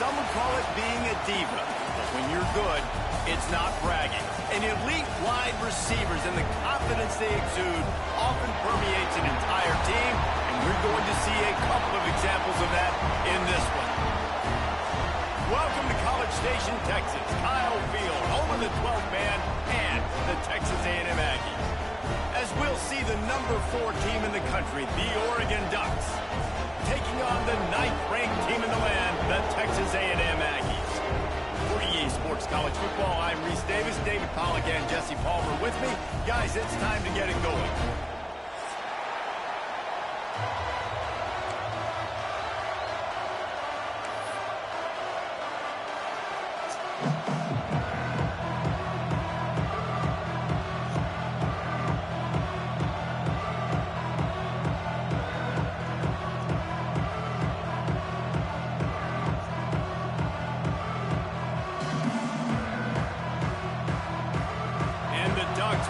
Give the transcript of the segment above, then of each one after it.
some would call it being a diva. But when you're good, it's not bragging. And elite wide receivers and the confidence they exude often permeates an entire team, and we're going to see a couple of examples of that in this one. Welcome to College Station, Texas. Kyle Field, home of the 12th man and the Texas A&M Aggies. As we'll see the number 4 team in the country, the Oregon Ducks, taking on the 9th-ranked team in the land, the Texas A&M Aggies. For EA Sports College Football, I'm Reese Davis, David Pollack, and Jesse Palmer with me. Guys, it's time to get it going.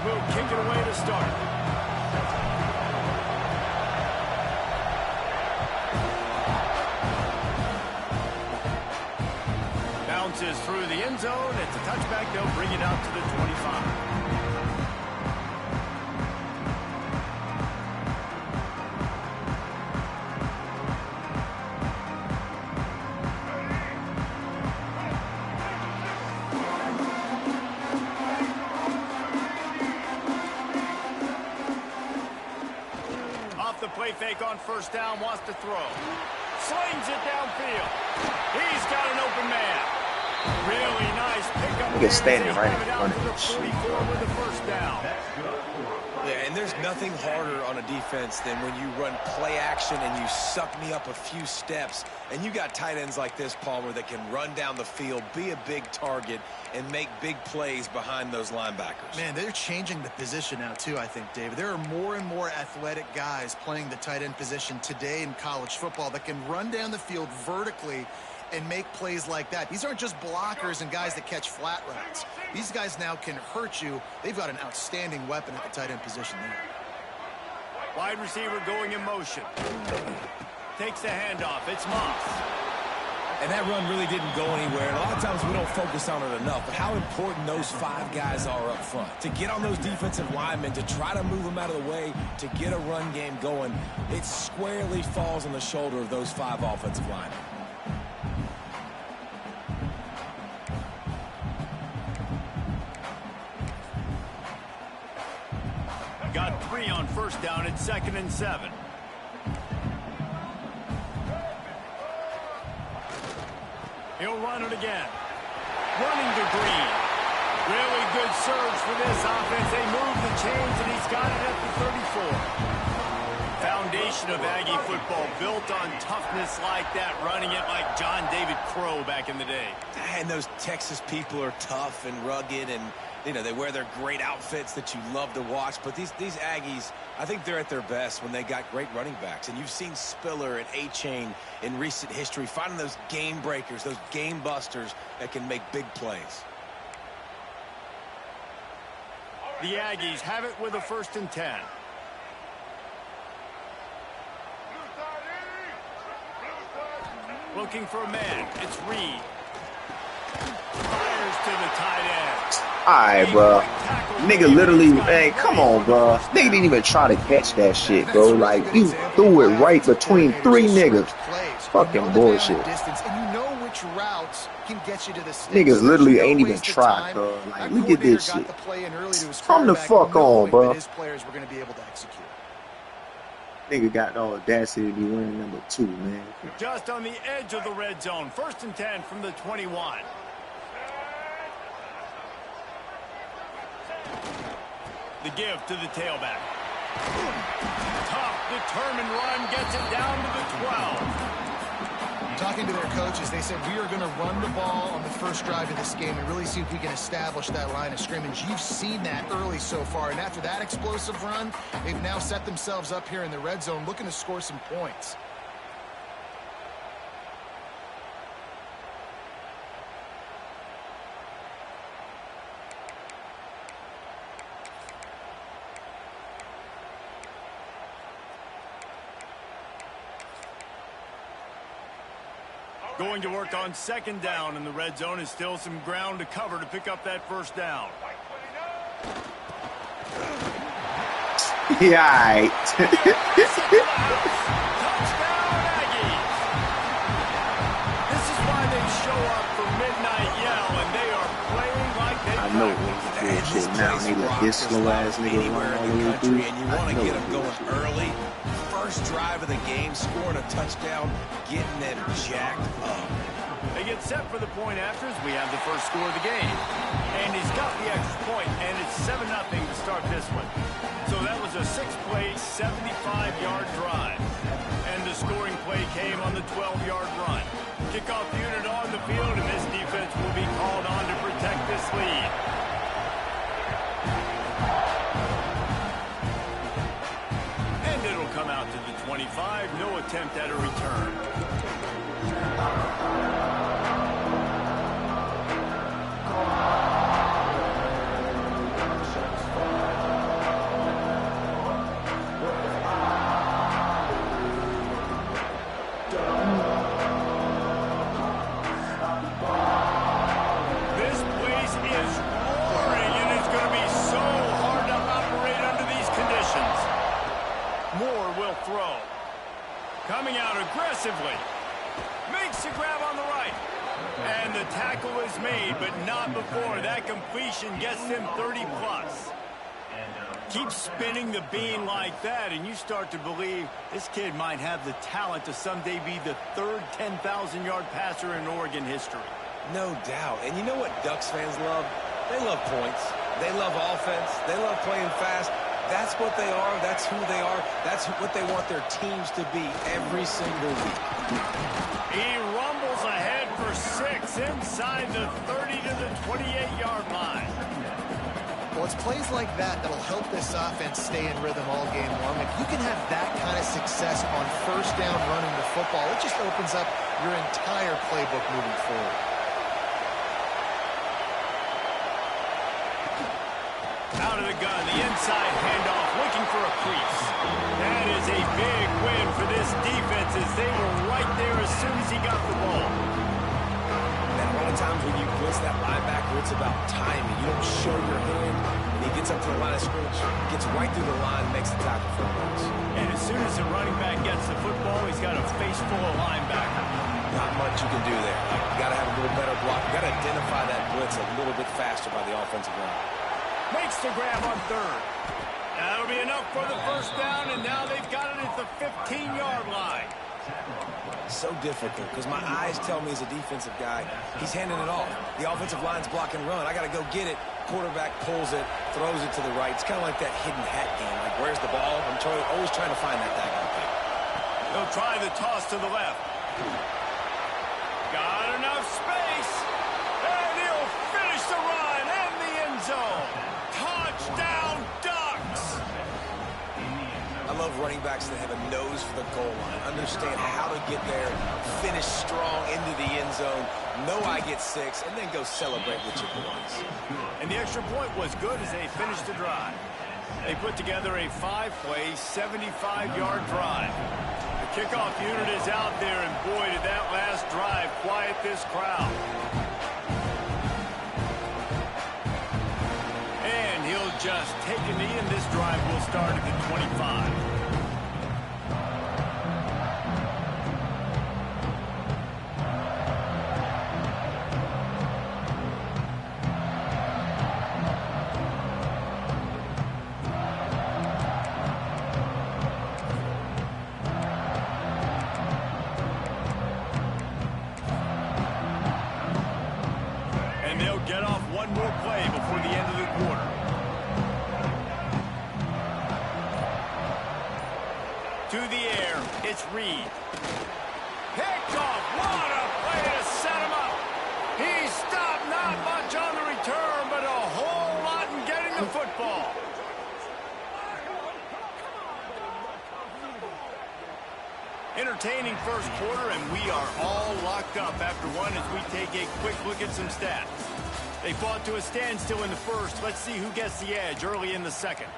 Will kick it away to start. Bounces through the end zone. It's a touchback. They'll bring it out to the 25. The play fake on first down, wants to throw. Slings it downfield. He's got an open man. Really nice pickup. He's standing right in front of the 44 with the first down. Yeah, and there's nothing harder on a defense than when you run play action and you suck me up a few steps. And you got tight ends like this, Palmer, that can run down the field, be a big target, and make big plays behind those linebackers. Man, they're changing the position now, too, I think, David. There are more and more athletic guys playing the tight end position today in college football that can run down the field vertically and make plays like that. These aren't just blockers and guys that catch flat routes. These guys now can hurt you. They've got an outstanding weapon at the tight end position there. Wide receiver going in motion. Takes the handoff. It's Moss. And that run really didn't go anywhere. And a lot of times we don't focus on it enough. But how important those 5 guys are up front. To get on those defensive linemen, to try to move them out of the way, to get a run game going, it squarely falls on the shoulder of those 5 offensive linemen. Got 3 on first down. It's 2nd and 7. He'll run it again. Running to Green. Really good surge for this offense. They move the chains, and he's got it at the 34. Foundation of Aggie football built on toughness like that, running it like John David Crow back in the day. And those Texas people are tough and rugged, and you know, they wear their great outfits that you love to watch. But these Aggies, I think they're at their best when they got great running backs. And you've seen Spiller and A-Chain in recent history finding those game breakers, those game busters that can make big plays. The Aggies have it with a 1st and 10. Looking for a man. It's Reed. Fires to the tight end. Alright, bro. Nigga literally, hey, come on, bro. Nigga didn't even try to catch that shit, bro. Like, you threw it right between 3 niggas. Fucking bullshit. Niggas literally ain't even tried, bro. Like, look at this shit. Come the fuck on, bro. Nigga got the audacity to be winning number 2, man. Just on the edge of the red zone. 1st and 10 from the 21. The give to the tailback. Tough, determined run gets it down to the 12. Talking to their coaches, they said we are going to run the ball on the first drive of this game and really see if we can establish that line of scrimmage. You've seen that early so far, and after that explosive run, they've now set themselves up here in the red zone looking to score some points. Going to work on second down in the red zone, is still some ground to cover to pick up that first down. Yeah, all right. Touchdown, Aggies. This is why they show up for Midnight Yell, and they are playing like they I know practice. bullshit now. They let this slow ass nigga run all the way through. And you want to get them going early. First drive of the game, scoring a touchdown, getting them jacked up. They get set for the point afters. We have the first score of the game. And he's got the extra point, and it's 7-0 to start this one. So that was a 6-play, 75-yard drive. And the scoring play came on the 12-yard run. Kickoff unit on the field, and this defense will be called on to protect this lead. And it'll come out to the 25. No attempt at a return. Throw. Coming out aggressively. Makes the grab on the right. And the tackle is made, but not before. That completion gets him 30-plus. Keep spinning the bean like that, and you start to believe this kid might have the talent to someday be the third 10,000-yard passer in Oregon history. No doubt. And you know what Ducks fans love? They love points. They love offense. They love playing fast. That's what they are. That's who they are. That's what they want their teams to be every single week. He rumbles ahead for 6 inside the 30 to the 28-yard line. Well, it's plays like that that'll help this offense stay in rhythm all game long. If you can have that kind of success on first down running the football, it just opens up your entire playbook moving forward. Out of the gun, the inside handoff, looking for a crease. That is a big win for this defense as they were right there as soon as he got the ball. And a lot of times when you blitz that linebacker, it's about timing. You don't show your hand, and he gets up to the line of scrimmage, gets right through the line, makes the tackle for a loss. And as soon as the running back gets the football, he's got a face full of linebackers. Not much you can do there. You got to have a little better block. You got to identify that blitz a little bit faster by the offensive line. Makes the grab on third. That'll be enough for the first down, and now they've got it at the 15-yard line. So difficult because my eyes tell me as a defensive guy, he's handing it off. The offensive line's block and run. I got to go get it. Quarterback pulls it, throws it to the right. It's kind of like that hidden hat game. Like, where's the ball? I'm always trying to find that daggone thing. They'll try the toss to the left. Got enough space. And he'll finish the run and the end zone. Touchdown, Ducks. I love running backs that have a nose for the goal line, understand how to get there, finish strong into the end zone, know I get 6, and then go celebrate with your boys. And the extra point was good as they finished the drive. They put together a 5-play, 75-yard drive. The kickoff unit is out there, and boy, did that last drive quiet this crowd. And he'll just take a knee, and this drive will start at the 25. And they'll get off one more play before the end of the quarter. To the air, it's Reed. Picked off, what a play to set him up. He stopped not much on the return, but a whole lot in getting the football. Entertaining first quarter, and we are all locked up after one as we take a quick look at some stats. They fought to a standstill in the first. Let's see who gets the edge early in the second.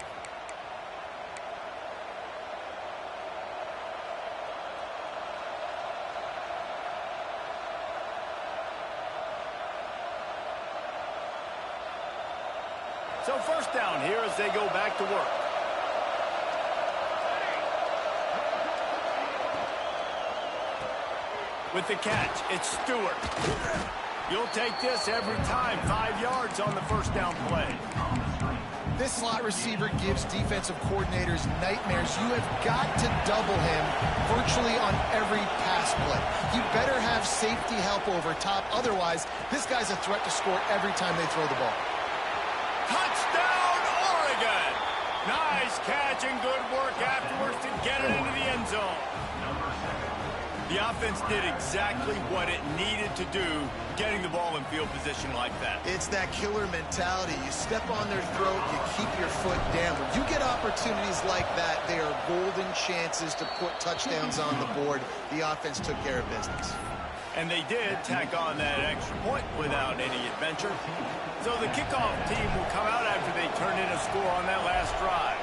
So first down here as they go back to work. With the catch, it's Stewart. You'll take this every time. 5 yards on the first down play. This slot receiver gives defensive coordinators nightmares. You have got to double him virtually on every pass play. You better have safety help over top. Otherwise, this guy's a threat to score every time they throw the ball. Touchdown, Oregon! Nice catch and good work afterwards to get it into the end zone. The offense did exactly what it needed to do, getting the ball in field position like that. It's that killer mentality. You step on their throat, you keep your foot down. When you get opportunities like that, they are golden chances to put touchdowns on the board. The offense took care of business. And they did tack on that extra point without any adventure. So the kickoff team will come out after they turn in a score on that last drive.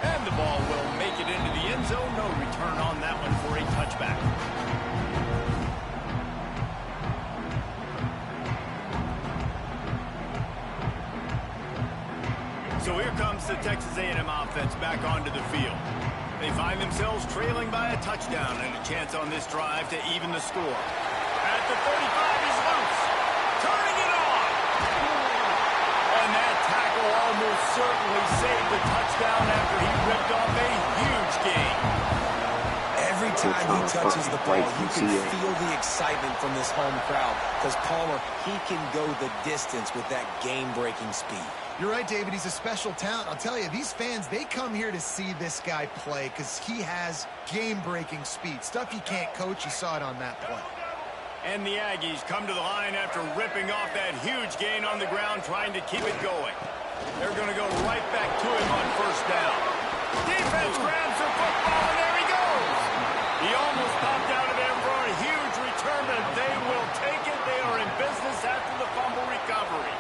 And the ball will make it into the end zone. No return on that one for a touchback. So here comes the Texas A&M offense back onto the field. They find themselves trailing by a touchdown and a chance on this drive to even the score. At the 35, he's loose. Turning it on. And that tackle almost certainly saved the touchdown after he ripped off a huge gain. Every time he touches the ball, you can feel the excitement from this home crowd because Palmer, he can go the distance with that game-breaking speed. You're right, David. He's a special talent. I'll tell you, these fans, they come here to see this guy play because he has game-breaking speed. Stuff you can't coach. You saw it on that play. And the Aggies come to the line after ripping off that huge gain on the ground, trying to keep it going. They're going to go right back to him on first down. Defense grabs the football, and there he goes. He almost popped out of there for a huge return, but they will take it. They are in business after the fumble recovery.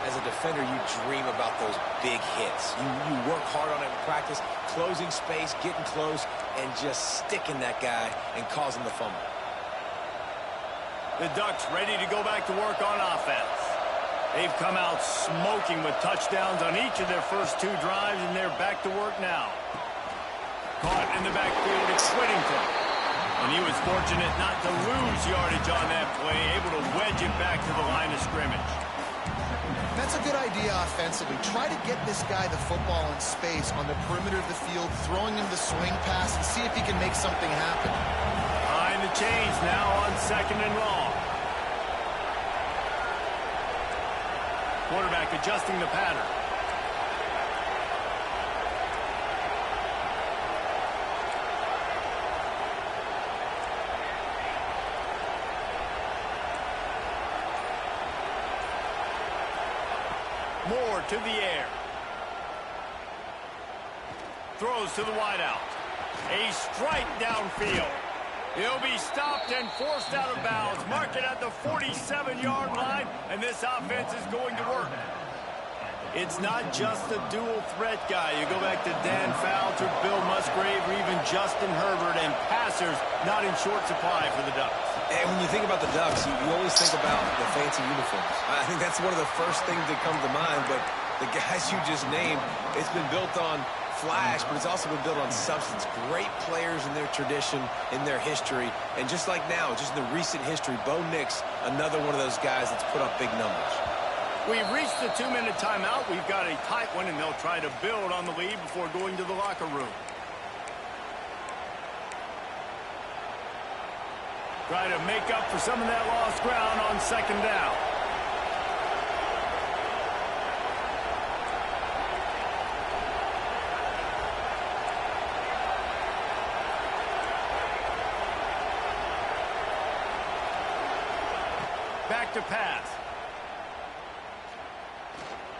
As a defender, you dream about those big hits. You work hard on it in practice, closing space, getting close, and just sticking that guy and causing the fumble. The Ducks ready to go back to work on offense. They've come out smoking with touchdowns on each of their first 2 drives, and they're back to work now. Caught in the backfield at Whittington. And he was fortunate not to lose yardage on that play, able to wedge it back to the line of scrimmage. That's a good idea offensively. Try to get this guy the football in space on the perimeter of the field, throwing him the swing pass, and see if he can make something happen. Behind the chains now on 2nd and long. Quarterback adjusting the pattern. Moore to the air. Throws to the wideout. A strike downfield. He'll be stopped and forced out of bounds. Mark it at the 47-yard line, and this offense is going to work. It's not just a dual threat guy. You go back to Dan Fouts or Bill Musgrave or even Justin Herbert, and passers not in short supply for the Ducks. And when you think about the Ducks, you always think about the fancy uniforms. I think that's one of the first things that come to mind, but the guys you just named, it's been built on flash, but it's also been built on substance. Great players in their tradition, in their history, and just like now, just in the recent history, Bo Nix, another one of those guys that's put up big numbers. We've reached the 2-minute timeout. We've got a tight one, and they'll try to build on the lead before going to the locker room. Try to make up for some of that lost ground on 2nd down. Back to pass.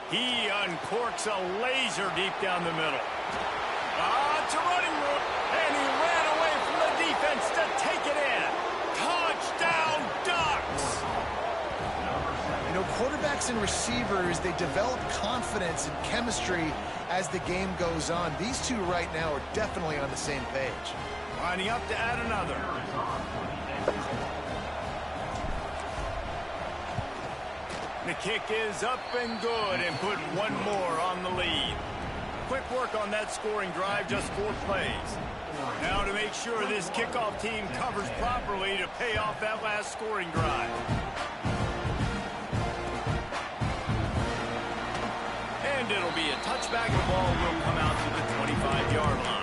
He uncorks a laser deep down the middle. It's a running route, and he ran away from the defense to take it in. Touchdown, Ducks! You know, quarterbacks and receivers, they develop confidence and chemistry as the game goes on. These two right now are definitely on the same page. Lining up to add another. The kick is up and good and put one more on the lead. Quick work on that scoring drive, just 4 plays. Now to make sure this kickoff team covers properly to pay off that last scoring drive. And it'll be a touchback. The ball will come out to the 25-yard line.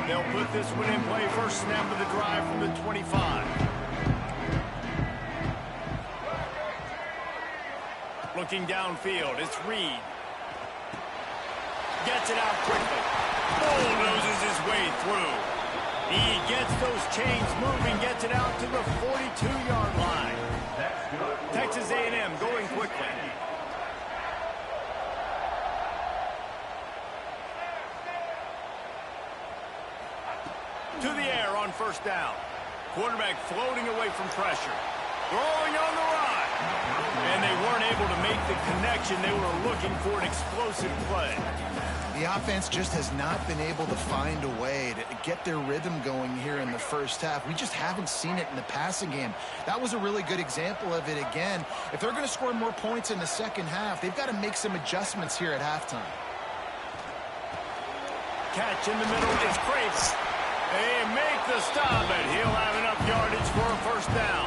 They'll put this one in play. First snap of the drive from the 25. Looking downfield, it's Reed. Gets it out quickly. Bulldozes his way through. He gets those chains moving, gets it out to the 42-yard line. Texas A&M going quickly. To the air on first down. Quarterback floating away from pressure. Throwing on the run. And they weren't able to make the connection. They were looking for an explosive play. The offense just has not been able to find a way to get their rhythm going here in the first half. We just haven't seen it in the passing game. That was a really good example of it again. If they're going to score more points in the second half, they've got to make some adjustments here at halftime. Catch in the middle is Craven. They make the stop, but he'll have enough yardage for a first down.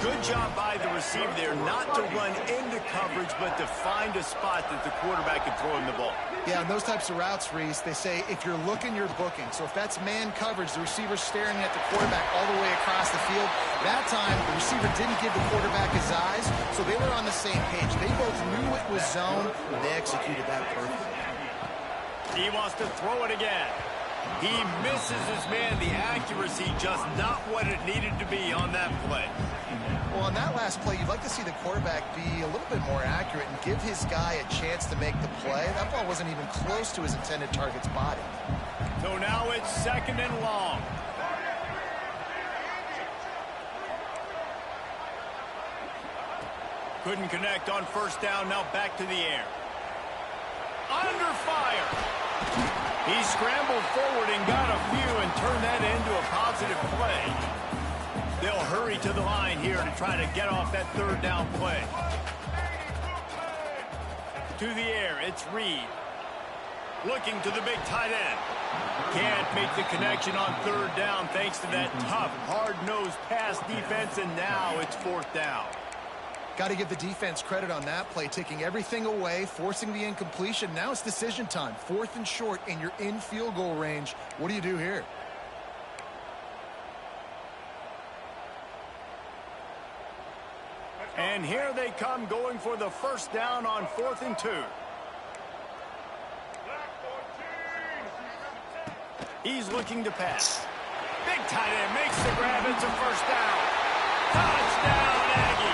Good job by the receiver there, not to run into coverage, but to find a spot that the quarterback can throw him the ball. Yeah, and those types of routes, Reese, they say if you're looking, you're booking. So if that's man coverage, the receiver's staring at the quarterback all the way across the field. That time, the receiver didn't give the quarterback his eyes, so they were on the same page. They both knew it was zone, and they executed that perfectly. He wants to throw it again. He misses his man. The accuracy just not what it needed to be on that play. Well, on that last play, you'd like to see the quarterback be a little bit more accurate and give his guy a chance to make the play. That ball wasn't even close to his intended target's body. So now it's second and long. Couldn't connect on first down. Now back to the air. Under fire. He scrambled forward and got a few and turned that into a positive play. They'll hurry to the line here to try to get off that third down play. To the air, it's Reed. Looking to the big tight end. Can't make the connection on third down thanks to that tough, hard-nosed pass defense, and now it's fourth down. Got to give the defense credit on that play, taking everything away, forcing the incompletion. Now it's decision time. Fourth and short, and you're in field goal range. What do you do here? And here they come, going for the first down on 4th and 2. He's looking to pass. Big tight end makes the grab. It's a first down. Touchdown, Aggie.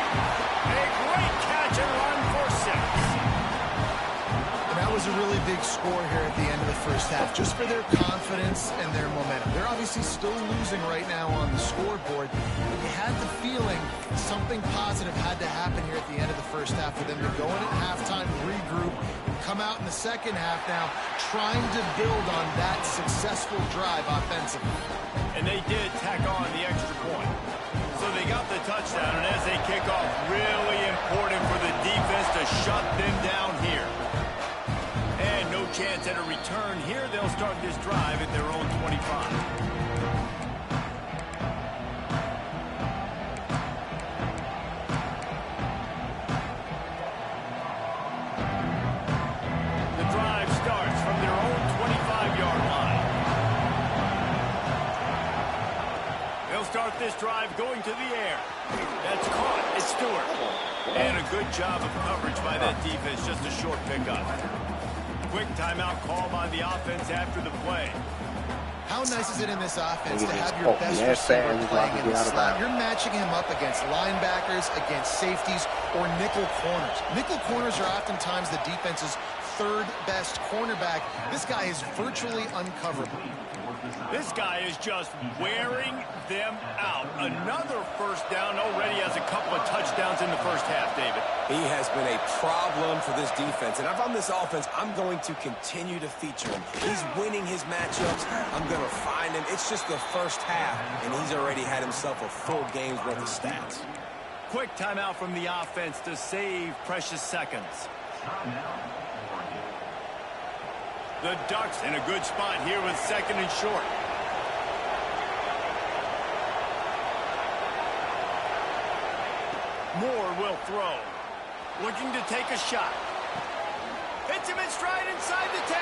A great catch and run for 6. And that was a really big score here at the end of the first half, just for their confidence and their momentum. They're obviously still losing right now on the scoreboard, but you had the feeling something positive had to happen here at the end of the first half for them to go in at halftime, regroup, and come out in the second half now trying to build on that successful drive offensively. And they did tack on the extra point. So they got the touchdown, and as they kick off, really important for the defense to shut them down here. And no chance at a return here. They'll start this drive at their own 25. The drive starts from their own 25-yard line. They'll start this drive going to the air. That's caught. It's Stewart. And a good job of coverage by that defense. Just a short pickup. Quick timeout call by the offense after the play. How nice is it in this offense to have your best receiver playing in the slot? You're matching him up against linebackers, against safeties, or nickel corners. Nickel corners are oftentimes the defense's third best cornerback. This guy is virtually uncoverable. This guy is just wearing them out. Another first down, already has a couple of touchdowns in the first half, David. He has been a problem for this defense. And if I'm this offense, I'm going to continue to feature him. He's winning his matchups. I'm going to find him. It's just the first half, and he's already had himself a full game's worth of stats. Quick timeout from the offense to save precious seconds. The Ducks in a good spot here with second and short. Moore will throw. Looking to take a shot. Hits him in stride inside the 10.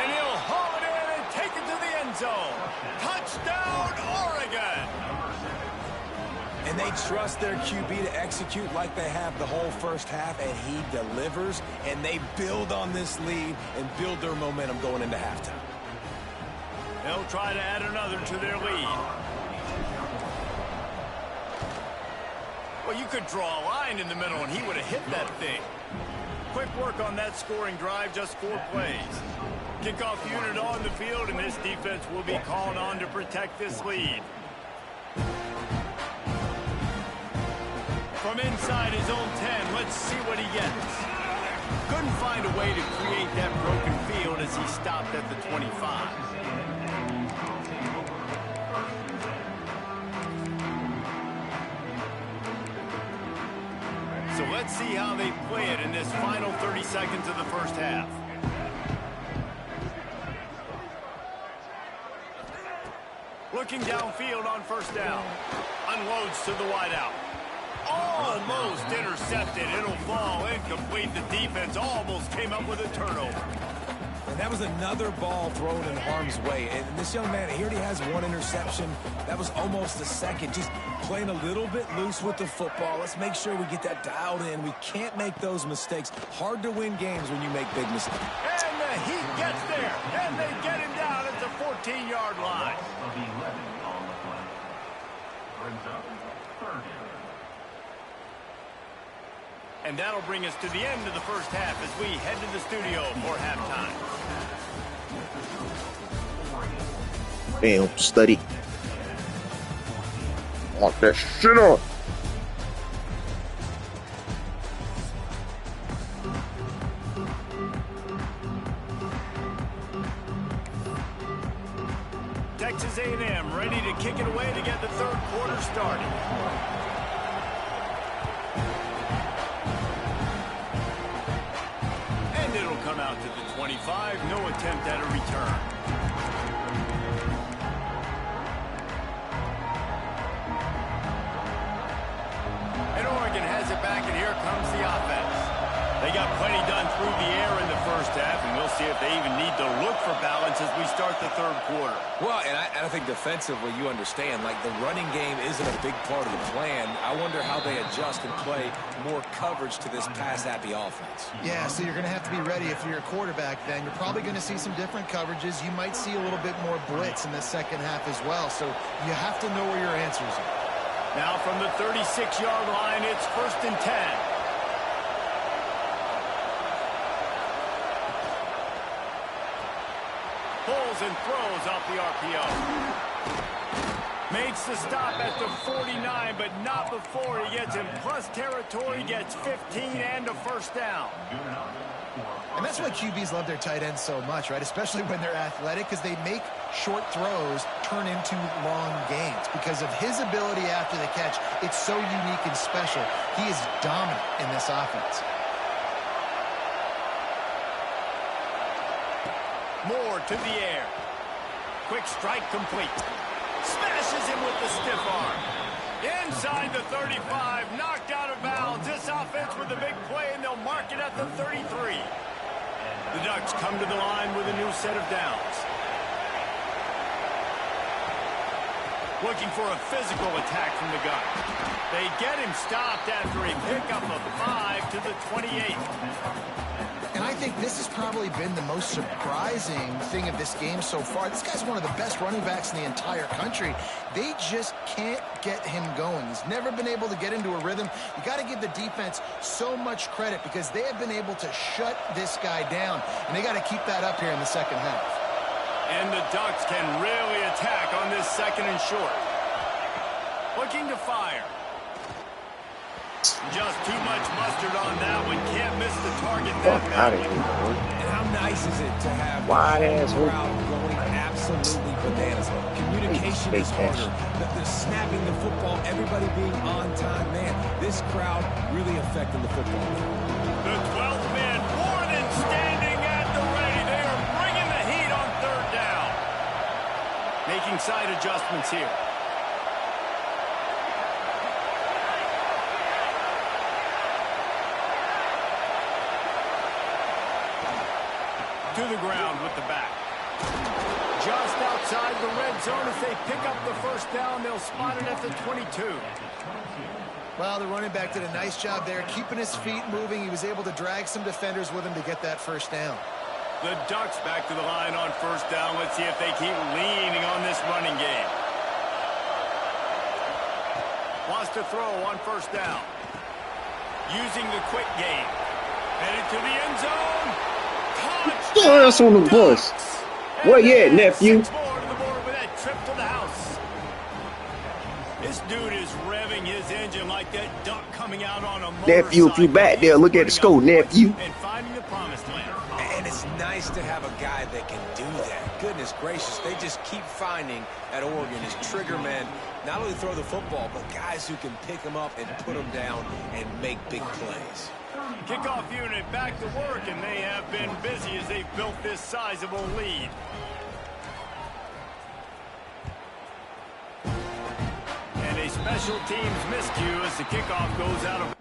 And he'll haul it in and take it to the end zone. Touchdown, Oregon! And they trust their QB to execute like they have the whole first half, and he delivers, and they build on this lead and build their momentum going into halftime. They'll try to add another to their lead. Well, you could draw a line in the middle, and he would have hit that thing. Quick work on that scoring drive, just 4 plays. Kickoff unit on the field, and this defense will be called on to protect this lead. From inside his own 10, let's see what he gets. Couldn't find a way to create that broken field as he stopped at the 25. So let's see how they play it in this final 30 seconds of the first half. Looking downfield on first down. Unloads to the wideout. Almost intercepted. It'll fall incomplete. The defense almost came up with a turnover. And that was another ball thrown in harm's way. And this young man, he already has 1 interception. That was almost a second. Just playing a little bit loose with the football. Let's make sure we get that dialed in. We can't make those mistakes. Hard to win games when you make big mistakes. And the Heat gets there. And they get him down at the 14-yard line. And that'll bring us to the end of the first half as we head to the studio for halftime. Film study. Lock that shit up. Texas A&M ready to kick it away to get the third quarter started. And it'll come out to the 25. No attempt at a return. And Oregon has it back, and here comes the offense. They got plenty done through the air in the first half, and we'll see if they even need to look for balance as we start the third quarter. Well, and I think defensively, you understand, like the running game isn't a big part of the plan. I wonder how they adjust and play more coverage to this pass-happy offense. Yeah, so you're going to have to be ready if you're a quarterback then. You're probably going to see some different coverages. You might see a little bit more blitz in the second half as well, so you have to know where your answers are. Now from the 36-yard line, it's 1st and 10. Pulls and throws off the RPO. Makes the stop at the 49, but not before he gets in plus territory, gets 15 and a first down. And that's why QBs love their tight ends so much, right? Especially when they're athletic, because they make short throws turn into long gains. Because of his ability after the catch, it's so unique and special. He is dominant in this offense. Moore to the air. Quick strike complete. Smashes him with the stiff arm. Inside the 35, knocked out of bounds. This offense with a big play, and they'll mark it at the 33. The Ducks come to the line with a new set of downs. Looking for a physical attack from the gun. They get him stopped after a pickup of 5 to the 28. And I think this has probably been the most surprising thing of this game so far. This guy's one of the best running backs in the entire country. They just can't get him going. He's never been able to get into a rhythm. You got to give the defense so much credit because they have been able to shut this guy down, and they got to keep that up here in the second half. And the Ducks can really attack on this second and short. Looking to fire. Just too much mustard on that one. Can't miss the target. Fuck out of here, And how nice is it to have wide the ass crowd going absolutely bananas? Communication is harder. The snapping the football, everybody being on time. Man, this crowd really affecting the football. The 12th man more than standing at the ready. They are bringing the heat on third down. Making side adjustments here. To the ground with the back. Just outside the red zone as they pick up the first down. They'll spot it at the 22. Well, the running back did a nice job there, keeping his feet moving. He was able to drag some defenders with him to get that first down. The Ducks back to the line on first down. Let's see if they keep leaning on this running game. Wants to throw on first down. Using the quick game. Headed to the end zone. Ass on the bus. Where you at, nephew? With that trip to the house. This dude is revving his engine like that duck coming out on a motorcycle. Nephew, if you back there, look at the score, nephew. And finding the promised land. And it's nice to have a guy that can do that. Goodness gracious, they just keep finding at Oregon as trigger men, not only throw the football, but guys who can pick them up and put them down and make big plays. Kickoff unit back to work, and they have been busy as they've built this sizable lead. And a special teams miscue as the kickoff goes out of...